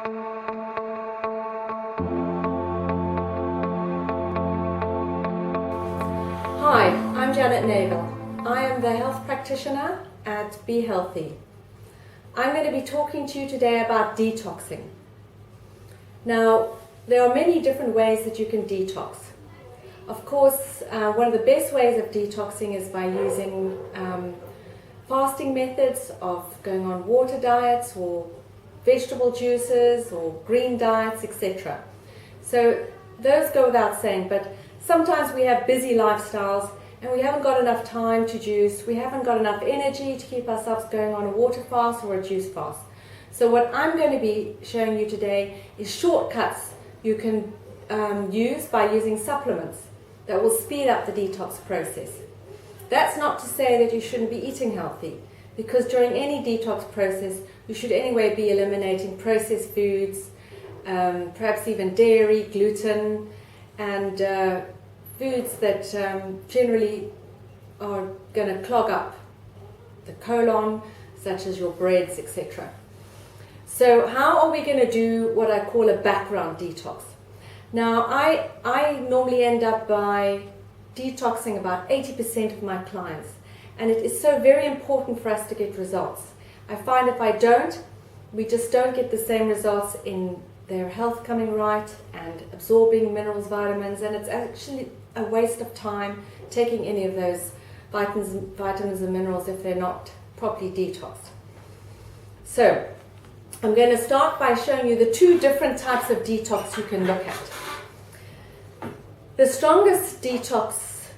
Hi, I'm Janet Nagle. I am the health practitioner at Be Healthy. I'm going to be talking to you today about detoxing. Now, there are many different ways that you can detox. Of course, one of the best ways of detoxing is by using fasting methods, of going on water diets or vegetable juices or green diets, etc. So those go without saying, but sometimes we have busy lifestyles and we haven't got enough time to juice, we haven't got enough energy to keep ourselves going on a water fast or a juice fast. So what I'm going to be showing you today is shortcuts you can use by using supplements that will speed up the detox process. That's not to say that you shouldn't be eating healthy, because during any detox process you should anyway be eliminating processed foods, perhaps even dairy, gluten, and foods that generally are going to clog up the colon, such as your breads, etc. So how are we going to do what I call a background detox? Now, I normally end up by detoxing about 80% of my clients, and it is so very important for us to get results. I find if I don't, we just don't get the same results in their health coming right and absorbing minerals, vitamins, and it's actually a waste of time taking any of those vitamins and minerals if they're not properly detoxed. So I'm going to start by showing you the two different types of detox you can look at. The strongest detox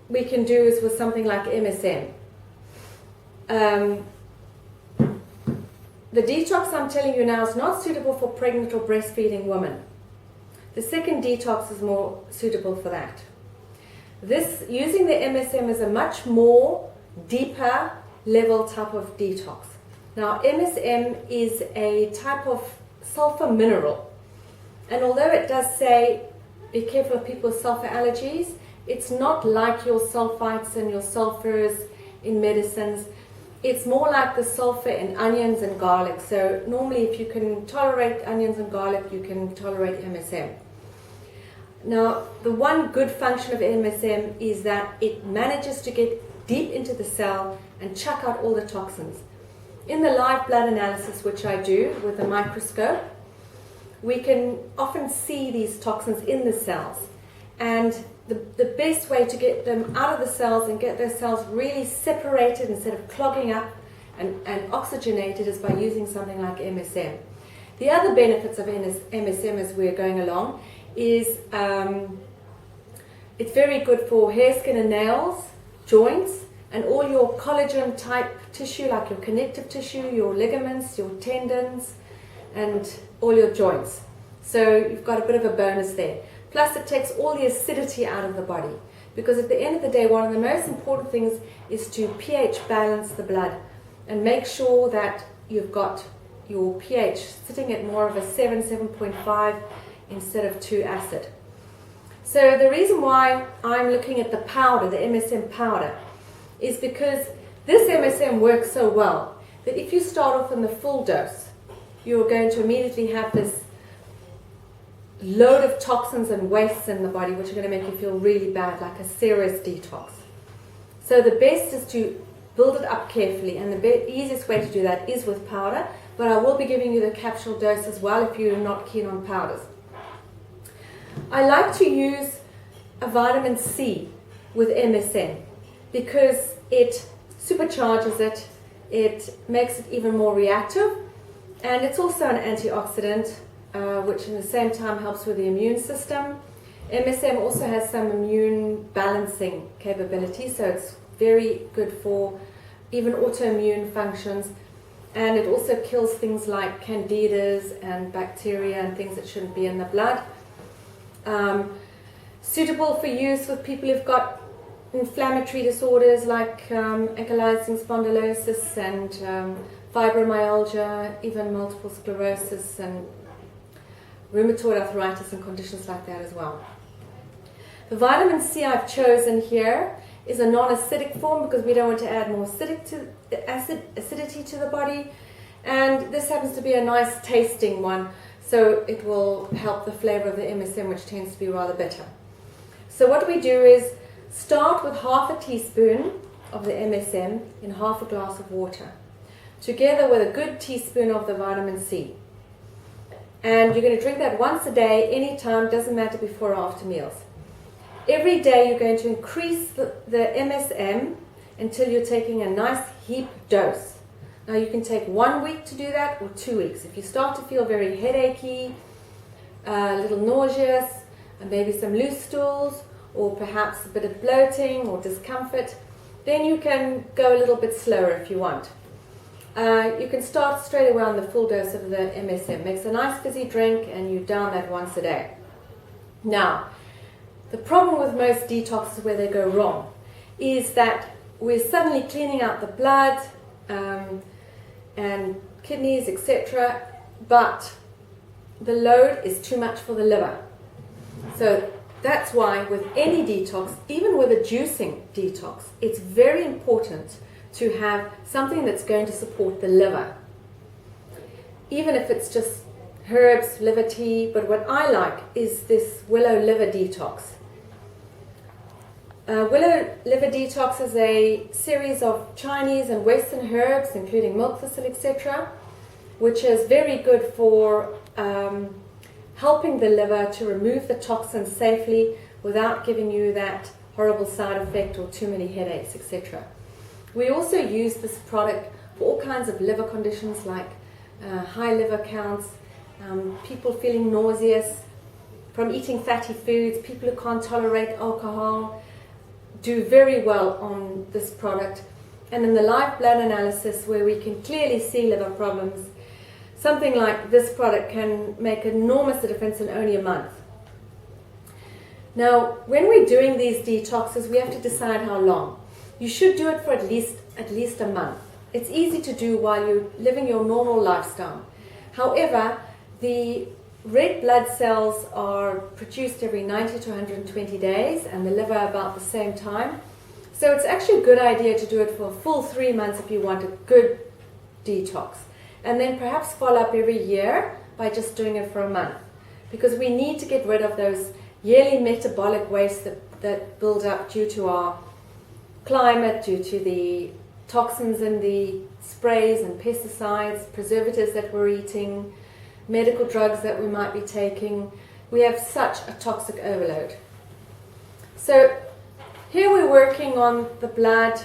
we can do is with something like MSM. The detox I'm telling you now is not suitable for pregnant or breastfeeding women. The second detox is more suitable for that. Using the MSM is a much more deeper level type of detox. Now, MSM is a type of sulfur mineral, and although it does say be careful of people with sulfur allergies, it's not like your sulfites and your sulfurs in medicines. It's more like the sulfur in onions and garlic. So normally if you can tolerate onions and garlic, you can tolerate MSM. Now, the one good function of MSM is that it manages to get deep into the cell and chuck out all the toxins. In the live blood analysis, which I do with a microscope, we can often see these toxins in the cells. And the best way to get them out of the cells and get those cells really separated instead of clogging up and oxygenated is by using something like MSM. The other benefits of MSM as we're going along is it's very good for hair, skin and nails, joints, and all your collagen type tissue like your connective tissue, your ligaments, your tendons, and all your joints. So you've got a bit of a bonus there. Plus it takes all the acidity out of the body, because at the end of the day one of the most important things is to pH balance the blood and make sure that you've got your pH sitting at more of a 7.5 instead of 2 acid. So the reason why I'm looking at the powder, the MSM powder, is because this MSM works so well that if you start off in the full dose, you're going to immediately have this load of toxins and wastes in the body which are going to make you feel really bad, like a serious detox. So the best is to build it up carefully, and the easiest way to do that is with powder, but I will be giving you the capsule dose as well if you're not keen on powders. I like to use a vitamin C with MSM because it supercharges it, it makes it even more reactive, and it's also an antioxidant, which in the same time helps with the immune system. MSM also has some immune balancing capability, so it's very good for even autoimmune functions, and it also kills things like candidas and bacteria and things that shouldn't be in the blood. Suitable for use with people who've got inflammatory disorders like ankylosing spondylosis and fibromyalgia, even multiple sclerosis and rheumatoid arthritis and conditions like that as well. The vitamin C I've chosen here is a non-acidic form because we don't want to add more acidity to the body, And this happens to be a nice tasting one, so it will help the flavor of the MSM, which tends to be rather bitter. So what we do is start with half a teaspoon of the MSM in half a glass of water, together with a good teaspoon of the vitamin C. And you're going to drink that once a day, anytime, doesn't matter before or after meals. Every day you're going to increase the MSM until you're taking a nice heap dose. Now you can take 1 week to do that or 2 weeks. If you start to feel very headachy, a little nauseous, and maybe some loose stools, or perhaps a bit of bloating or discomfort, then you can go a little bit slower if you want. You can start straight away on the full dose of the MSM. Makes a nice fizzy drink, and you down that once a day. Now, the problem with most detoxes where they go wrong is that we're suddenly cleaning out the blood and kidneys, etc., but the load is too much for the liver. So that's why with any detox, even with a juicing detox, it's very important to have something that's going to support the liver. Even if it's just herbs, liver tea, but what I like is this willow liver detox. Willow liver detox is a series of Chinese and Western herbs, including milk thistle, etc., which is very good for helping the liver to remove the toxins safely without giving you that horrible side effect or too many headaches, etc. We also use this product for all kinds of liver conditions like high liver counts, people feeling nauseous from eating fatty foods, people who can't tolerate alcohol do very well on this product. And in the live blood analysis, where we can clearly see liver problems, something like this product can make an enormous difference in only a month. Now, when we're doing these detoxes, we have to decide how long. You should do it for at least a month. It's easy to do while you're living your normal lifestyle. However, the red blood cells are produced every 90 to 120 days, and the liver about the same time. So it's actually a good idea to do it for a full 3 months if you want a good detox. And then perhaps follow up every year by just doing it for a month. Because we need to get rid of those yearly metabolic waste that build up due to our climate, due to the toxins in the sprays and pesticides, preservatives that we're eating, medical drugs that we might be taking. We have such a toxic overload. So here we're working on the blood,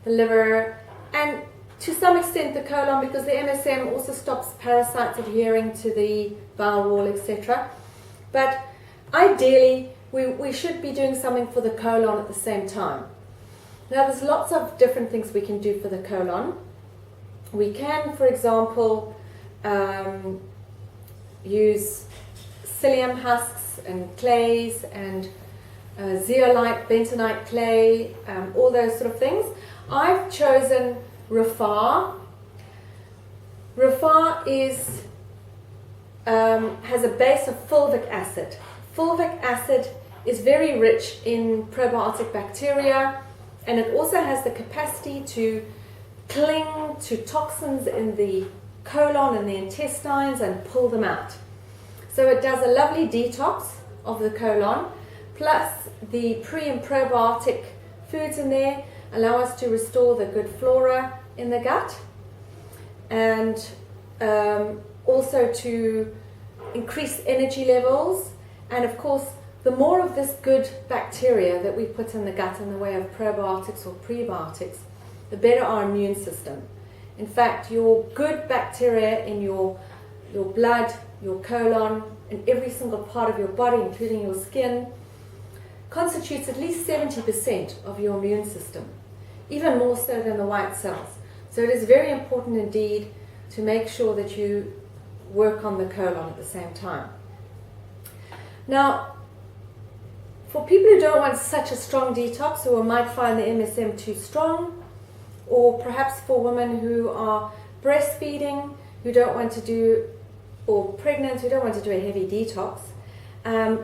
the liver, and to some extent the colon, because the MSM also stops parasites adhering to the bowel wall, etc. But ideally, we should be doing something for the colon at the same time. Now, there's lots of different things we can do for the colon. We can, for example, use psyllium husks and clays and zeolite, bentonite clay, all those sort of things. I've chosen Rafar. Rafar has a base of fulvic acid. Fulvic acid is very rich in probiotic bacteria, and it also has the capacity to cling to toxins in the colon and the intestines and pull them out. So it does a lovely detox of the colon, plus the pre and probiotic foods in there allow us to restore the good flora in the gut, and also to increase energy levels. And of course, the more of this good bacteria that we put in the gut in the way of probiotics or prebiotics, the better our immune system. In fact, your good bacteria in your blood, your colon, and every single part of your body, including your skin, constitutes at least 70% of your immune system, even more so than the white cells. So it is very important indeed to make sure that you work on the colon at the same time. Now, for people who don't want such a strong detox, or might find the MSM too strong, or perhaps for women who are breastfeeding, who don't want to do, or pregnant, who don't want to do a heavy detox,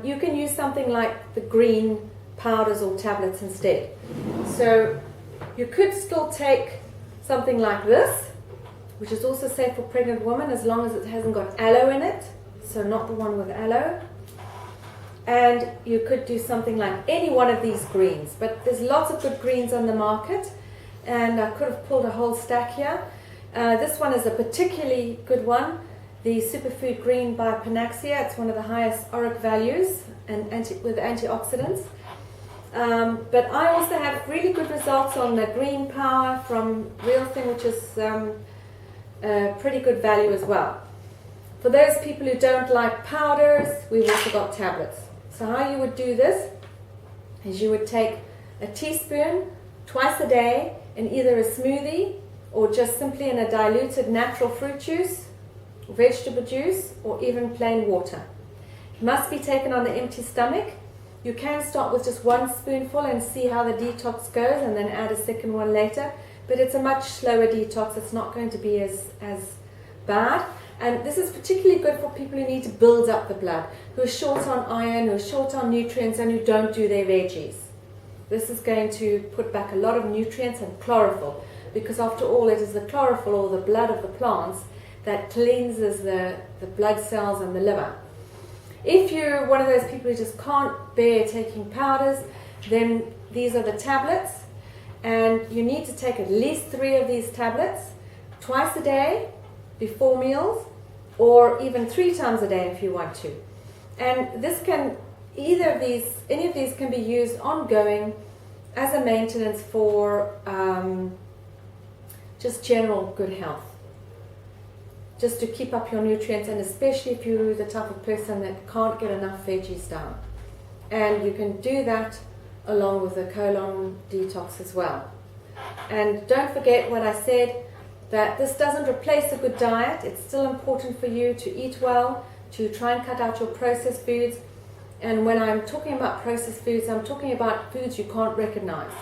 you can use something like the green powders or tablets instead. So you could still take something like this, which is also safe for pregnant women as long as it hasn't got aloe in it, so not the one with aloe. And you could do something like any one of these greens, but there's lots of good greens on the market, and I could have pulled a whole stack here. This one is a particularly good one, the Superfood Green by Panaxia. It's one of the highest auric values and with antioxidants. But I also have really good results on the Green Power from Real Thing, which is pretty good value as well. For those people who don't like powders, we've also got tablets. So how you would do this is you would take a teaspoon twice a day in either a smoothie or just simply in a diluted natural fruit juice, vegetable juice, or even plain water. It must be taken on the empty stomach. You can start with just one spoonful and see how the detox goes and then add a second one later, but it's a much slower detox. It's not going to be as bad. And this is particularly good for people who need to build up the blood, who are short on iron, who are short on nutrients, and who don't do their veggies. This is going to put back a lot of nutrients and chlorophyll, because after all, it is the chlorophyll, or the blood of the plants, that cleanses the blood cells and the liver. If you're one of those people who just can't bear taking powders, then these are the tablets, and you need to take at least 3 of these tablets twice a day before meals, or even 3 times a day if you want to. And this can, any of these can be used ongoing as a maintenance for just general good health, just to keep up your nutrients, and especially if you're the type of person that can't get enough veggies down. And you can do that along with a colon detox as well. And don't forget what I said, that this doesn't replace a good diet. It's still important for you to eat well, to try and cut out your processed foods. And when I'm talking about processed foods, I'm talking about foods you can't recognize.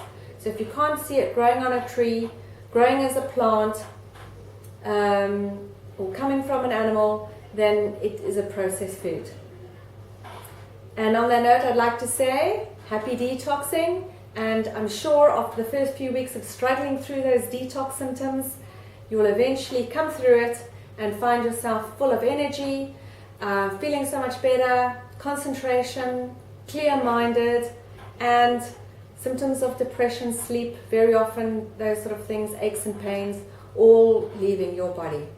So if you can't see it growing on a tree, growing as a plant, or coming from an animal, then it is a processed food. And on that note, I'd like to say happy detoxing, and I'm sure after the first few weeks of struggling through those detox symptoms, you will eventually come through it and find yourself full of energy, feeling so much better, concentration, clear-minded, and symptoms of depression, sleep, very often those sort of things, aches and pains, all leaving your body.